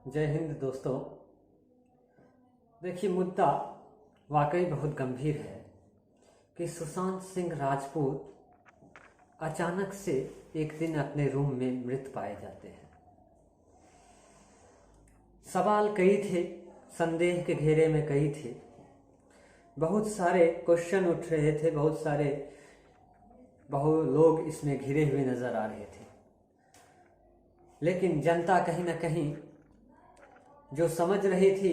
जय हिंद दोस्तों। देखिए, मुद्दा वाकई बहुत गंभीर है कि सुशांत सिंह राजपूत अचानक से एक दिन अपने रूम में मृत पाए जाते हैं। सवाल कई थे, संदेह के घेरे में कई थे, बहुत सारे क्वेश्चन उठ रहे थे, बहुत लोग इसमें घिरे हुए नजर आ रहे थे। लेकिन जनता कहीं ना कहीं जो समझ रही थी,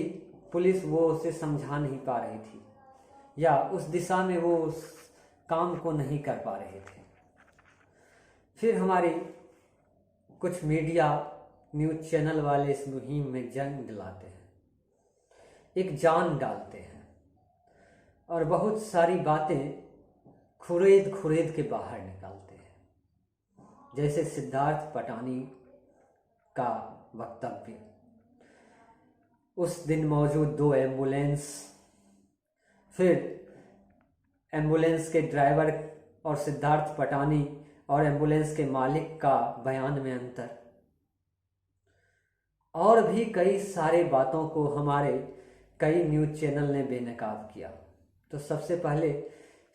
पुलिस वो उसे समझा नहीं पा रही थी, या उस दिशा में वो उस काम को नहीं कर पा रहे थे। फिर हमारी कुछ मीडिया न्यूज़ चैनल वाले इस मुहिम में जंग दिलाते हैं, एक जान डालते हैं और बहुत सारी बातें खुरेद खुरेद के बाहर निकालते हैं। जैसे सिद्धार्थ पटानी का वक्तव्य, उस दिन मौजूद 2 एम्बुलेंस, फिर एम्बुलेंस के ड्राइवर और सिद्धार्थ पटानी और एम्बुलेंस के मालिक का बयान में अंतर, और भी कई सारे बातों को हमारे कई न्यूज़ चैनल ने बेनकाब किया। तो सबसे पहले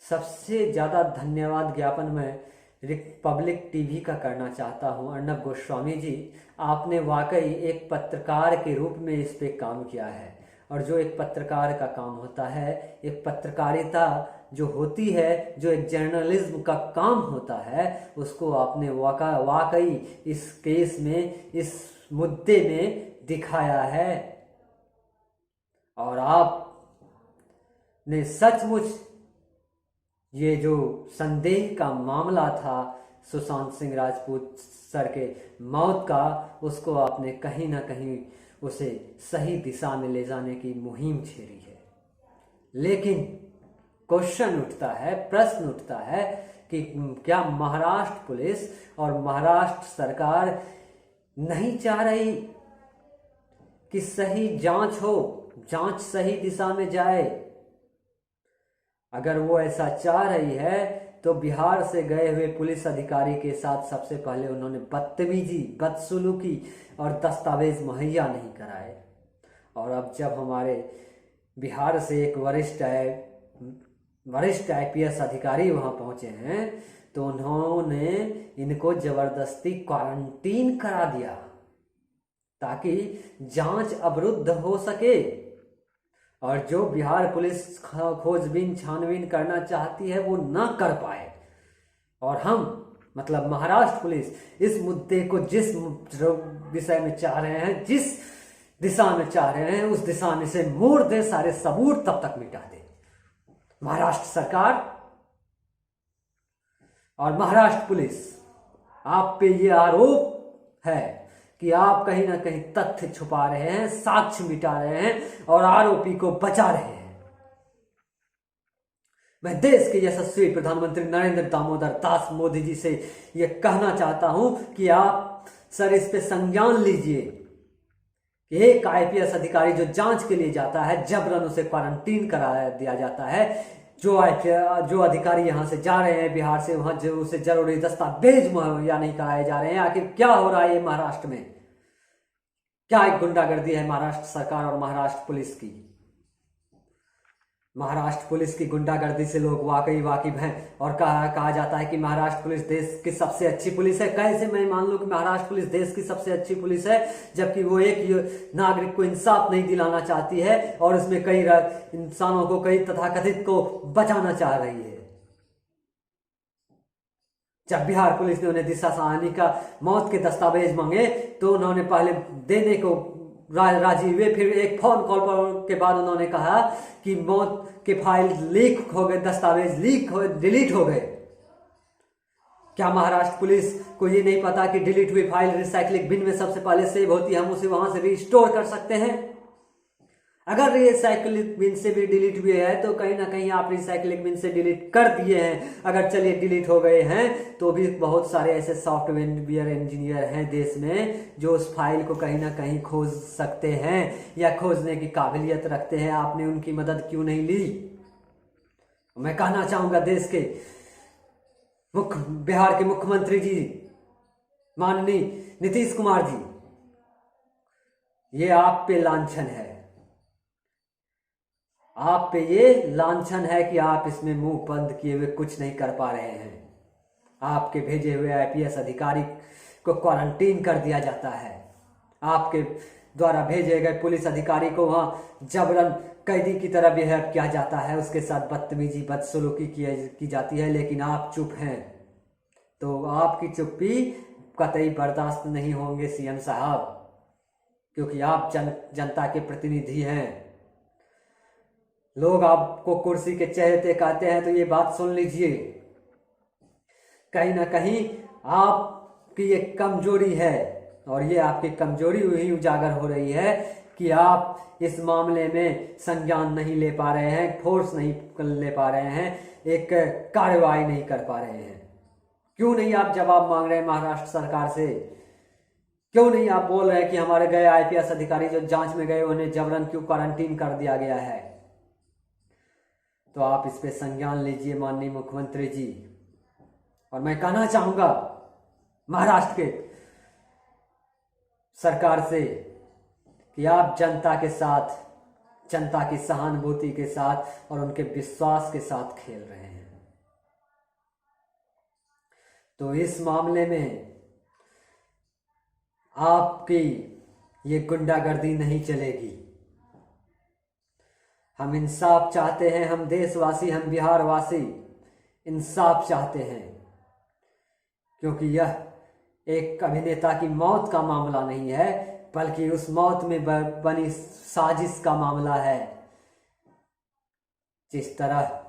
सबसे ज़्यादा धन्यवाद ज्ञापन मैं रिपब्लिक टीवी का करना चाहता हूं। अर्नब गोस्वामी जी, आपने वाकई एक पत्रकार के रूप में इस पे काम किया है, और जो एक पत्रकार का काम होता है, एक पत्रकारिता जो होती है, जो एक जर्नलिज्म का काम होता है, उसको आपने वाकई इस केस में, इस मुद्दे में दिखाया है। और आप ने सचमुच ये जो संदेह का मामला था सुशांत सिंह राजपूत सर के मौत का, उसको आपने कहीं ना कहीं उसे सही दिशा में ले जाने की मुहिम छेड़ी है। लेकिन क्वेश्चन उठता है, प्रश्न उठता है कि क्या महाराष्ट्र पुलिस और महाराष्ट्र सरकार नहीं चाह रही कि सही जांच हो, जांच सही दिशा में जाए? अगर वो ऐसा चाह रही है तो बिहार से गए हुए पुलिस अधिकारी के साथ सबसे पहले उन्होंने बदतमीजी, बदसलूकी और दस्तावेज मुहैया नहीं कराए। और अब जब हमारे बिहार से एक वरिष्ठ आईपीएस अधिकारी वहां पहुंचे हैं, तो उन्होंने इनको जबरदस्ती क्वारंटीन करा दिया ताकि जांच अवरुद्ध हो सके। और जो बिहार पुलिस खोजबीन छानबीन करना चाहती है वो ना कर पाए। और हम मतलब महाराष्ट्र पुलिस इस मुद्दे को जिस विषय में चाह रहे हैं, जिस दिशा में चाह रहे हैं, उस दिशा में से मोड़ दे, सारे सबूत तब तक मिटा दे। महाराष्ट्र सरकार और महाराष्ट्र पुलिस, आप पे ये आरोप है कि आप कहीं ना कहीं तथ्य छुपा रहे हैं, साक्ष्य मिटा रहे हैं और आरोपी को बचा रहे हैं। मैं देश के यशस्वी प्रधानमंत्री नरेंद्र दामोदर दास मोदी जी से यह कहना चाहता हूं कि आप सर इस पे संज्ञान लीजिए कि एक आईपीएस अधिकारी जो जांच के लिए जाता है, जबरन उसे क्वारंटीन करा दिया जाता है। जो अधिकारी यहां से जा रहे हैं बिहार से, वहां जो उसे जरूरी दस्तावेज मुहैया नहीं कराए जा रहे हैं। आखिर क्या हो रहा है ये महाराष्ट्र में? क्या एक गुंडागर्दी है महाराष्ट्र सरकार और महाराष्ट्र पुलिस की? महाराष्ट्र पुलिस की गुंडागर्दी से लोग वाकई वाकिफ हैं, और कहा जाता है कि महाराष्ट्र पुलिस देश की सबसे अच्छी पुलिस है। कैसे मैं मान लूं कि महाराष्ट्र पुलिस देश की सबसे अच्छी पुलिस है, जबकि वो एक नागरिक को इंसाफ नहीं दिलाना चाहती है और उसमें कई इंसानों को, कई तथाकथित को बचाना चाह रही है। जब बिहार पुलिस ने उन्हें दिशा साहनी का मौत के दस्तावेज मांगे तो उन्होंने पहले देने को राजी हुए, फिर एक फोन कॉल के बाद उन्होंने कहा कि मौत के फाइल लीक हो गए, दस्तावेज लीक हो, डिलीट हो गए। क्या महाराष्ट्र पुलिस को ये नहीं पता कि डिलीट हुई फाइल रिसाइकलिंग बिन में सबसे पहले सेव होती है, हम उसे वहां से रिस्टोर कर सकते हैं? अगर रिसाइकलिंग बिन से भी डिलीट हुए हैं तो कहीं ना कहीं आप रिसाइकलिंग बिन से डिलीट कर दिए हैं। अगर चलिए डिलीट हो गए हैं तो भी बहुत सारे ऐसे सॉफ्टवेयर इंजीनियर हैं देश में जो उस फाइल को कहीं ना कहीं खोज सकते हैं या खोजने की काबिलियत रखते हैं। आपने उनकी मदद क्यों नहीं ली? मैं कहना चाहूंगा देश के बिहार के मुख्यमंत्री जी माननीय नीतीश कुमार जी, ये आप पे लांछन है, आप पे ये लांछन है कि आप इसमें मुंह बंद किए हुए कुछ नहीं कर पा रहे हैं। आपके भेजे हुए आईपीएस अधिकारी को क्वारंटीन कर दिया जाता है, आपके द्वारा भेजे गए पुलिस अधिकारी को वहां जबरन कैदी की तरह बिहेव किया जाता है, उसके साथ बदतमीजी बदसलूकी की जाती है, लेकिन आप चुप हैं। तो आपकी चुप्पी कतई बर्दाश्त नहीं होंगे सीएम साहब, क्योंकि आप जनता के प्रतिनिधि हैं। लोग आपको कुर्सी के चहेते कहते हैं, तो ये बात सुन लीजिए, कहीं ना कहीं आपकी एक कमजोरी है, और ये आपकी कमजोरी ही उजागर हो रही है कि आप इस मामले में संज्ञान नहीं ले पा रहे हैं, फोर्स नहीं ले पा रहे हैं, एक कार्रवाई नहीं कर पा रहे हैं। क्यों नहीं आप जवाब मांग रहे हैं महाराष्ट्र सरकार से? क्यों नहीं आप बोल रहे हैं कि हमारे गए आईपीएस अधिकारी जो जांच में गए उन्हें जबरन क्यों क्वारंटीन कर दिया गया है? तो आप इस पे संज्ञान लीजिए माननीय मुख्यमंत्री जी। और मैं कहना चाहूंगा महाराष्ट्र के सरकार से कि आप जनता के साथ, जनता की सहानुभूति के साथ और उनके विश्वास के साथ खेल रहे हैं। तो इस मामले में आपकी ये गुंडागर्दी नहीं चलेगी। हम इंसाफ चाहते हैं, हम देशवासी, हम बिहारवासी इंसाफ चाहते हैं, क्योंकि यह एक अभिनेता की मौत का मामला नहीं है, बल्कि उस मौत में बनी साजिश का मामला है। जिस तरह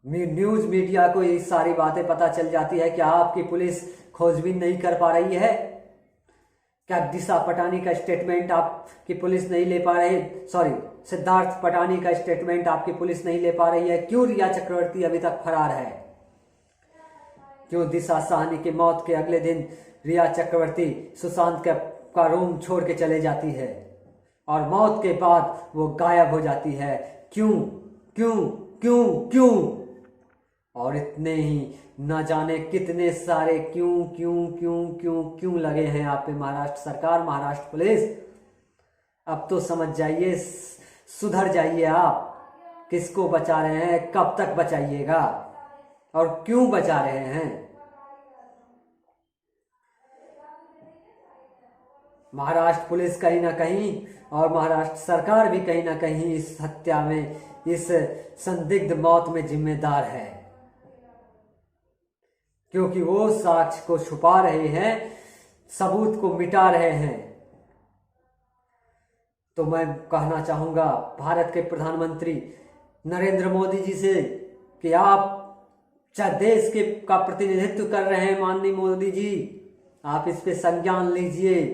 न्यूज मीडिया को ये सारी बातें पता चल जाती है, क्या आपकी पुलिस खोजबीन नहीं कर पा रही है? क्या दिशा पटानी का स्टेटमेंट आपकी पुलिस नहीं ले पा रही? सॉरी, सिद्धार्थ पटानी का स्टेटमेंट आपकी पुलिस नहीं ले पा रही है? क्यों रिया चक्रवर्ती अभी तक फरार है? क्यों दिशा साहनी की मौत के अगले दिन रिया चक्रवर्ती सुशांत का रूम छोड़ के चले जाती है और मौत के बाद वो गायब हो जाती है? क्यों क्यों क्यों क्यों? और इतने ही न जाने कितने सारे क्यों क्यों क्यों क्यों क्यों लगे हैं आप पे महाराष्ट्र सरकार, महाराष्ट्र पुलिस। अब तो समझ जाइए, सुधर जाइए आप। किसको बचा रहे हैं, कब तक बचाइएगा और क्यों बचा रहे हैं? महाराष्ट्र पुलिस कहीं ना कहीं और महाराष्ट्र सरकार भी कहीं ना कहीं इस हत्या में, इस संदिग्ध मौत में जिम्मेदार है, क्योंकि वो साक्ष्य को छुपा रहे हैं, सबूत को मिटा रहे हैं। तो मैं कहना चाहूंगा भारत के प्रधानमंत्री नरेंद्र मोदी जी से कि आप चाहे देश के का प्रतिनिधित्व कर रहे हैं माननीय मोदी जी, आप इस पे संज्ञान लीजिए,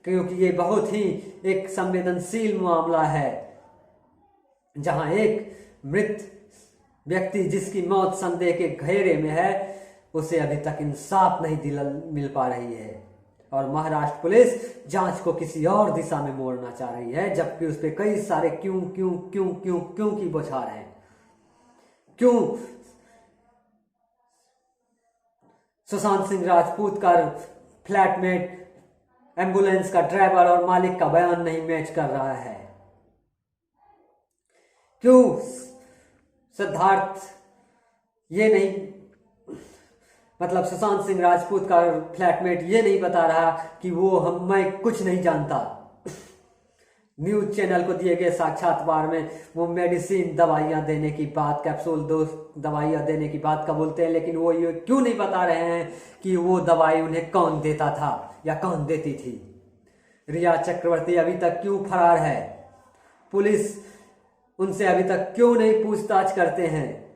क्योंकि ये बहुत ही एक संवेदनशील मामला है, जहां एक मृत व्यक्ति जिसकी मौत संदेह के घेरे में है, उसे अभी तक इंसाफ नहीं मिल पा रही है। और महाराष्ट्र पुलिस जांच को किसी और दिशा में मोड़ना चाह रही है, जबकि उस पर कई सारे क्यों क्यों क्यों क्यों क्यों की बौछार है। क्यों सुशांत सिंह राजपूत का फ्लैटमेट एम्बुलेंस का ड्राइवर और मालिक का बयान नहीं मैच कर रहा है? क्यों सिद्धार्थ ये नहीं, मतलब सुशांत सिंह राजपूत का फ्लैटमेट ये नहीं बता रहा कि मैं कुछ नहीं जानता? न्यूज चैनल को दिए गए साक्षात्कार में वो मेडिसिन दवाइयां देने की बात, कैप्सूल दवाइयां देने की बात का बोलते हैं, लेकिन वो ये क्यों नहीं बता रहे हैं कि वो दवाई उन्हें कौन देता था या कौन देती थी? रिया चक्रवर्ती अभी तक क्यों फरार है? पुलिस उनसे अभी तक क्यों नहीं पूछताछ करते हैं?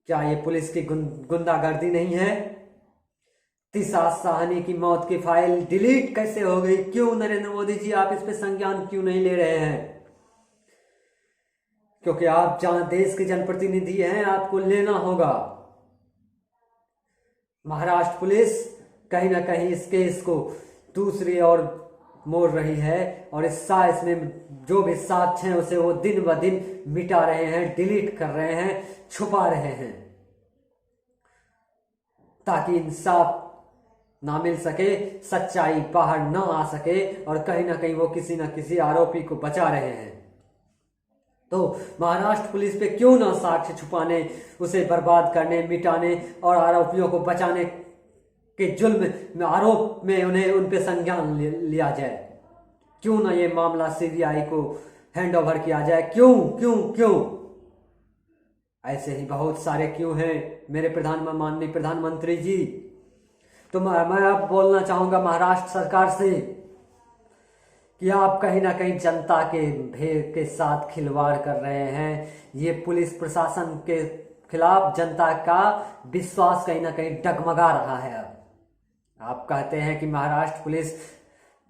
क्या ये पुलिस की गुंडागर्दी नहीं है? दिशा साहनी की मौत की फाइल डिलीट कैसे हो गई? क्यों नरेंद्र मोदी जी आप इस पे संज्ञान क्यों नहीं ले रहे हैं? क्योंकि आप जहां देश के जनप्रतिनिधि हैं, आपको लेना होगा। महाराष्ट्र पुलिस कहीं ना कहीं इस केस को दूसरी ओर मोड़ रही है और इसमें जो भी साक्ष्य हैं उसे वो दिन ब दिन मिटा रहे हैं, डिलीट कर रहे हैं, छुपा रहे हैं, ताकि इंसाफ ना मिल सके, सच्चाई बाहर ना आ सके और कहीं ना कहीं वो किसी न किसी आरोपी को बचा रहे हैं। तो महाराष्ट्र पुलिस पे क्यों ना साक्ष्य छुपाने, उसे बर्बाद करने, मिटाने और आरोपियों को बचाने के जुल्म में, आरोप में उन्हें उन पे संज्ञान लिया जाए। क्यों ना ये मामला सीबीआई को हैंड ओवर किया जाए? क्यों क्यों क्यों? ऐसे ही बहुत सारे क्यों हैं मेरे माननीय प्रधानमंत्री जी। तो मैं अब बोलना चाहूंगा महाराष्ट्र सरकार से कि आप कहीं ना कहीं जनता के भय के साथ खिलवाड़ कर रहे हैं। ये पुलिस प्रशासन के खिलाफ जनता का विश्वास कहीं ना कहीं डगमगा रहा है। अब आप कहते हैं कि महाराष्ट्र पुलिस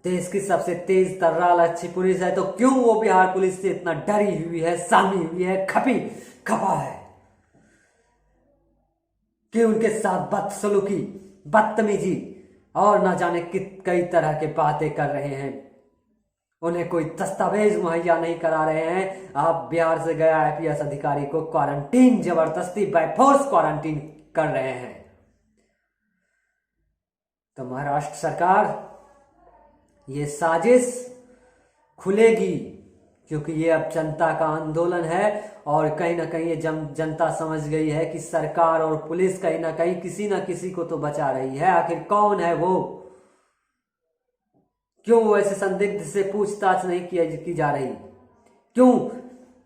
देश की सबसे तेज तर्रार अच्छी पुलिस है, तो क्यों वो बिहार पुलिस से इतना डरी हुई है, सामी हुई है, खपा है? कि उनके साथ बदसलूकी, बदतमीजी और ना जाने कई तरह के बातें कर रहे हैं। उन्हें कोई दस्तावेज मुहैया नहीं करा रहे हैं। आप बिहार से गया आईपीएस अधिकारी को क्वारंटीन, जबरदस्ती बाय फोर्स क्वारंटीन कर रहे हैं। तो महाराष्ट्र सरकार, ये साजिश खुलेगी, क्योंकि ये अब जनता का आंदोलन है और कहीं ना कहीं ये जनता समझ गई है कि सरकार और पुलिस कहीं ना कहीं किसी ना किसी को तो बचा रही है। आखिर कौन है वो? क्यों वो ऐसे संदिग्ध से पूछताछ नहीं की जा रही? क्यों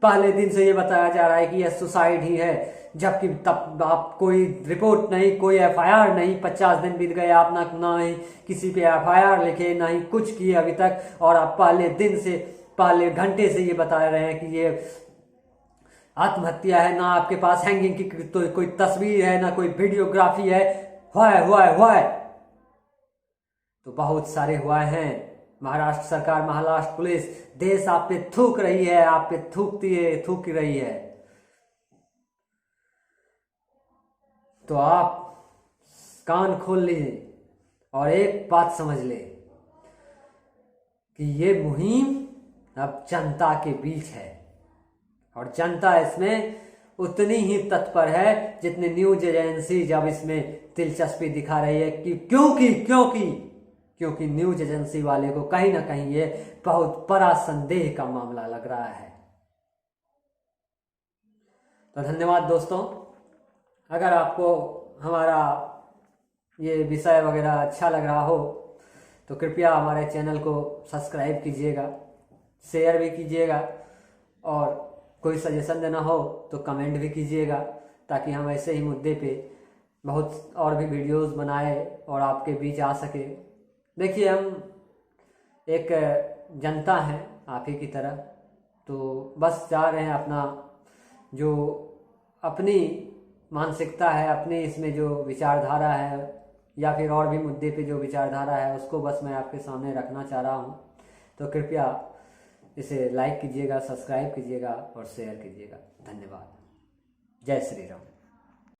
पहले दिन से ये बताया जा रहा है कि यह सुसाइड ही है, जबकि तब आप कोई रिपोर्ट नहीं, कोई एफआईआर नहीं। 50 दिन बीत गए, आप ना ही किसी पे एफआईआर लिखे, ना ही कुछ किए अभी तक, और आप पहले घंटे से ये बता रहे हैं कि ये आत्महत्या है। ना आपके पास हैंगिंग की तो कोई तस्वीर है, ना कोई वीडियोग्राफी है। हुआ है तो बहुत सारे हुआ हैं। महाराष्ट्र सरकार, महाराष्ट्र पुलिस, देश आप पे थूक रही है, आप पे थूक रही है। तो आप कान खोल लीजिए और एक बात समझ ले कि ये मुहिम अब जनता के बीच है और जनता इसमें उतनी ही तत्पर है जितनी न्यूज एजेंसी जब इसमें दिलचस्पी दिखा रही है। क्योंकि न्यूज एजेंसी वाले को कहीं ना कहीं ये बहुत बड़ा संदेह का मामला लग रहा है। तो धन्यवाद दोस्तों। अगर आपको हमारा ये विषय वगैरह अच्छा लग रहा हो तो कृपया हमारे चैनल को सब्सक्राइब कीजिएगा, शेयर भी कीजिएगा, और कोई सजेशन देना हो तो कमेंट भी कीजिएगा, ताकि हम ऐसे ही मुद्दे पे बहुत और भी वीडियोस बनाए और आपके बीच आ सके। देखिए, हम एक जनता हैं आप ही की तरह, तो बस चाह रहे हैं अपना जो अपनी मानसिकता है, अपनी इसमें जो विचारधारा है या फिर और भी मुद्दे पे जो विचारधारा है, उसको बस मैं आपके सामने रखना चाह रहा हूँ। तो कृपया इसे लाइक कीजिएगा, सब्सक्राइब कीजिएगा और शेयर कीजिएगा। धन्यवाद। जय श्री राम।